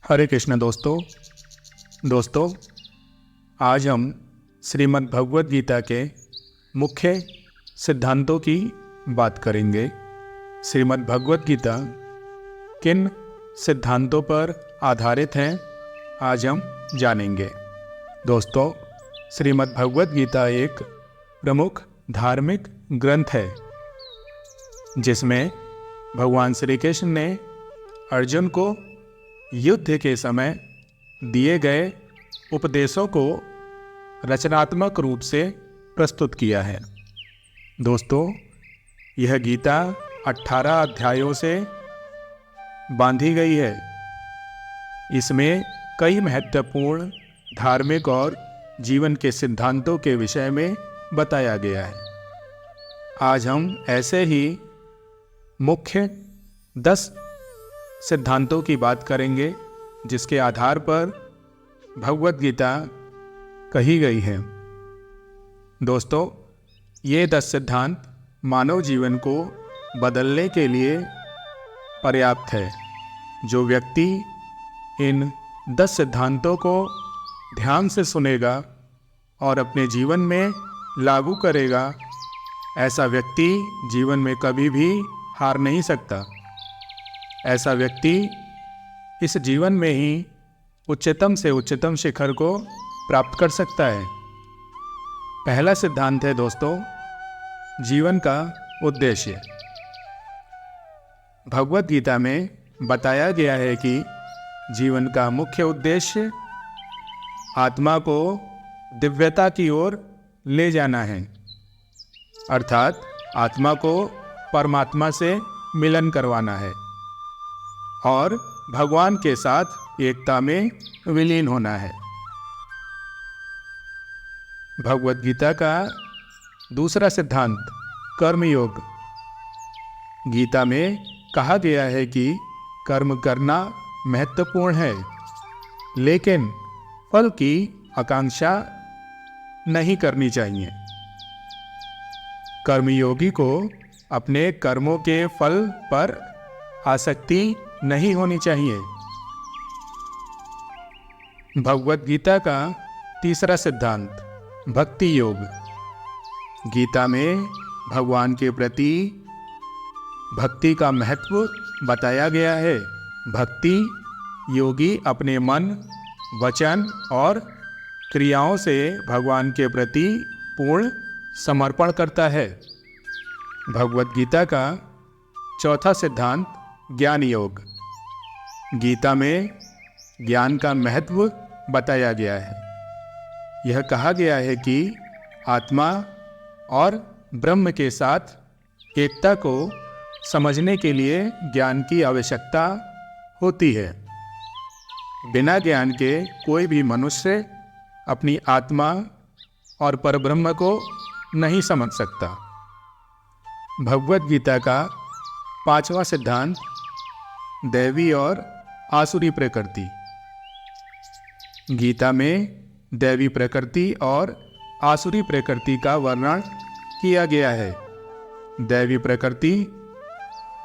हरे कृष्ण दोस्तों आज हम श्रीमद् भगवद गीता के मुख्य सिद्धांतों की बात करेंगे। श्रीमद् भगवद गीता किन सिद्धांतों पर आधारित हैं आज हम जानेंगे। दोस्तों, श्रीमद् भगवद गीता एक प्रमुख धार्मिक ग्रंथ है जिसमें भगवान श्री कृष्ण ने अर्जुन को युद्ध के समय दिए गए उपदेशों को रचनात्मक रूप से प्रस्तुत किया है। दोस्तों, यह गीता 18 अध्यायों से बांधी गई है। इसमें कई महत्वपूर्ण धार्मिक और जीवन के सिद्धांतों के विषय में बताया गया है। आज हम ऐसे ही मुख्य 10 सिद्धांतों की बात करेंगे जिसके आधार पर भगवद गीता कही गई है। दोस्तों, ये 10 सिद्धांत मानव जीवन को बदलने के लिए पर्याप्त है। जो व्यक्ति इन 10 सिद्धांतों को ध्यान से सुनेगा और अपने जीवन में लागू करेगा, ऐसा व्यक्ति जीवन में कभी भी हार नहीं सकता। ऐसा व्यक्ति इस जीवन में ही उच्चतम से उच्चतम शिखर को प्राप्त कर सकता है। पहला सिद्धांत है दोस्तों, जीवन का उद्देश्य। भगवद गीता में बताया गया है कि जीवन का मुख्य उद्देश्य आत्मा को दिव्यता की ओर ले जाना है, अर्थात आत्मा को परमात्मा से मिलन करवाना है और भगवान के साथ एकता में विलीन होना है। भगवद गीता का दूसरा सिद्धांत कर्मयोग। गीता में कहा गया है कि कर्म करना महत्वपूर्ण है, लेकिन फल की आकांक्षा नहीं करनी चाहिए। कर्मयोगी को अपने कर्मों के फल पर आसक्ति नहीं होनी चाहिए। भगवद गीता का तीसरा सिद्धांत भक्ति योग। गीता में भगवान के प्रति भक्ति का महत्व बताया गया है। भक्ति योगी अपने मन, वचन और क्रियाओं से भगवान के प्रति पूर्ण समर्पण करता है। भगवद गीता का चौथा सिद्धांत ज्ञान योग। गीता में ज्ञान का महत्व बताया गया है। यह कहा गया है कि आत्मा और ब्रह्म के साथ एकता को समझने के लिए ज्ञान की आवश्यकता होती है। बिना ज्ञान के कोई भी मनुष्य अपनी आत्मा और परब्रह्म को नहीं समझ सकता। भगवद गीता का पांचवा सिद्धांत दैवी और आसुरी प्रकृति। गीता में दैवी प्रकृति और आसुरी प्रकृति का वर्णन किया गया है। दैवी प्रकृति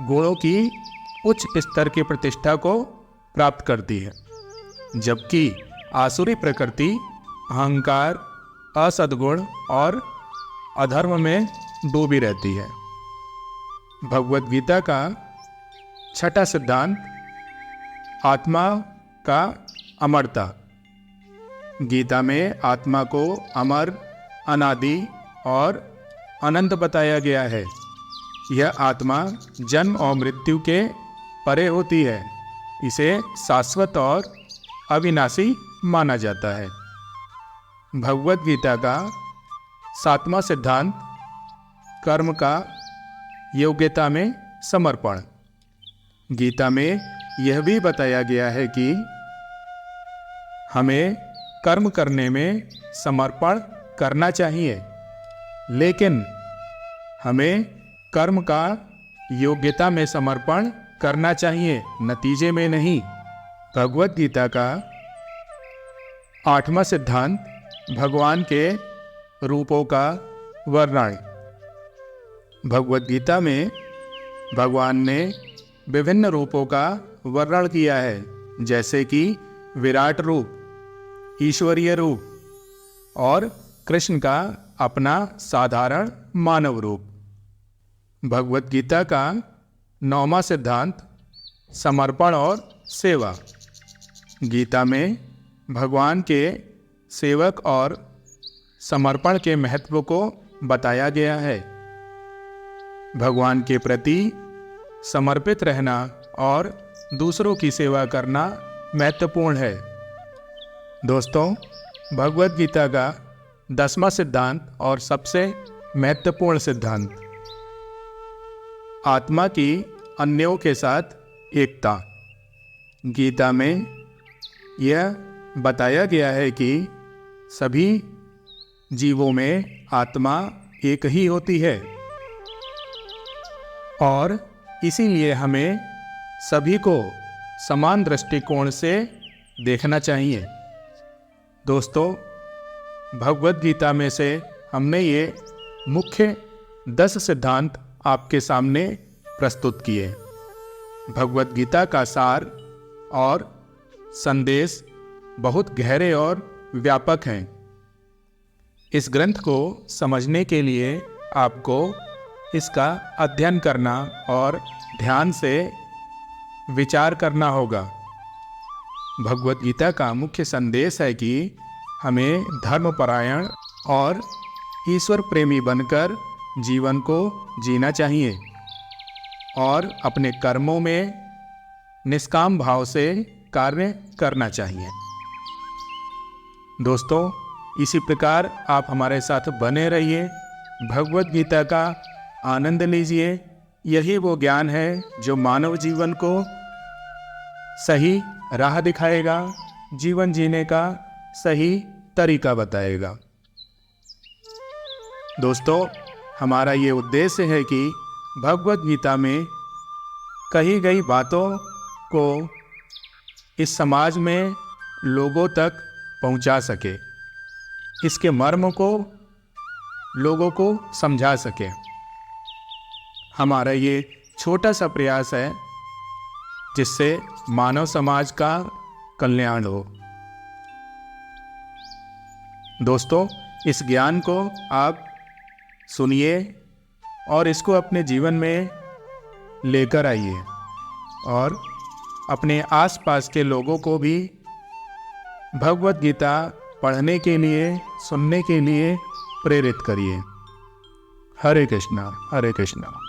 गुणों की उच्च स्तर की प्रतिष्ठा को प्राप्त करती है, जबकि आसुरी प्रकृति अहंकार, असद्गुण और अधर्म में डूबी रहती है। भगवद गीता का छठा सिद्धांत आत्मा का अमरता। गीता में आत्मा को अमर, अनादि और अनंत बताया गया है। यह आत्मा जन्म और मृत्यु के परे होती है। इसे शाश्वत और अविनाशी माना जाता है। भगवद गीता का सातवां सिद्धांत कर्म का योग्यता में समर्पण। गीता में यह भी बताया गया है कि हमें कर्म करने में समर्पण करना चाहिए, लेकिन हमें कर्म का योग्यता में समर्पण करना चाहिए, नतीजे में नहीं। भगवद गीता का आठवां सिद्धांत भगवान के रूपों का वर्णन। भगवद गीता में भगवान ने विभिन्न रूपों का वर्णन किया है। जैसे कि विराट रूप, ईश्वरीय रूप और कृष्ण का अपना साधारण मानव रूप। भगवत गीता का 9वां सिद्धांत समर्पण और सेवा। गीता में भगवान के सेवक और समर्पण के महत्व को बताया गया है। भगवान के प्रति समर्पित रहना और दूसरों की सेवा करना महत्वपूर्ण है। दोस्तों, भगवत गीता का 10वां सिद्धांत और सबसे महत्वपूर्ण सिद्धांत, आत्मा की अन्यों के साथ एकता। गीता में यह बताया गया है कि सभी जीवों में आत्मा एक ही होती है और इसीलिए हमें सभी को समान दृष्टिकोण से देखना चाहिए। दोस्तों, भगवत गीता में से हमने ये मुख्य 10 सिद्धांत आपके सामने प्रस्तुत किए। भगवत गीता का सार और संदेश बहुत गहरे और व्यापक हैं। इस ग्रंथ को समझने के लिए आपको इसका अध्ययन करना और ध्यान से विचार करना होगा। भगवत गीता का मुख्य संदेश है कि हमें धर्मपरायण और ईश्वर प्रेमी बनकर जीवन को जीना चाहिए और अपने कर्मों में निष्काम भाव से कार्य करना चाहिए। दोस्तों, इसी प्रकार आप हमारे साथ बने रहिए, भगवत गीता का आनंद लीजिए। यही वो ज्ञान है जो मानव जीवन को सही राह दिखाएगा, जीवन जीने का सही तरीका बताएगा। दोस्तों, हमारा ये उद्देश्य है कि भगवत गीता में कही गई बातों को इस समाज में लोगों तक पहुंचा सके, इसके मर्म को लोगों को समझा सके। हमारा ये छोटा सा प्रयास है जिससे मानव समाज का कल्याण हो। दोस्तों, इस ज्ञान को आप सुनिए और इसको अपने जीवन में लेकर आइए और अपने आसपास के लोगों को भी भगवत गीता पढ़ने के लिए, सुनने के लिए प्रेरित करिए। हरे कृष्णा, हरे कृष्णा।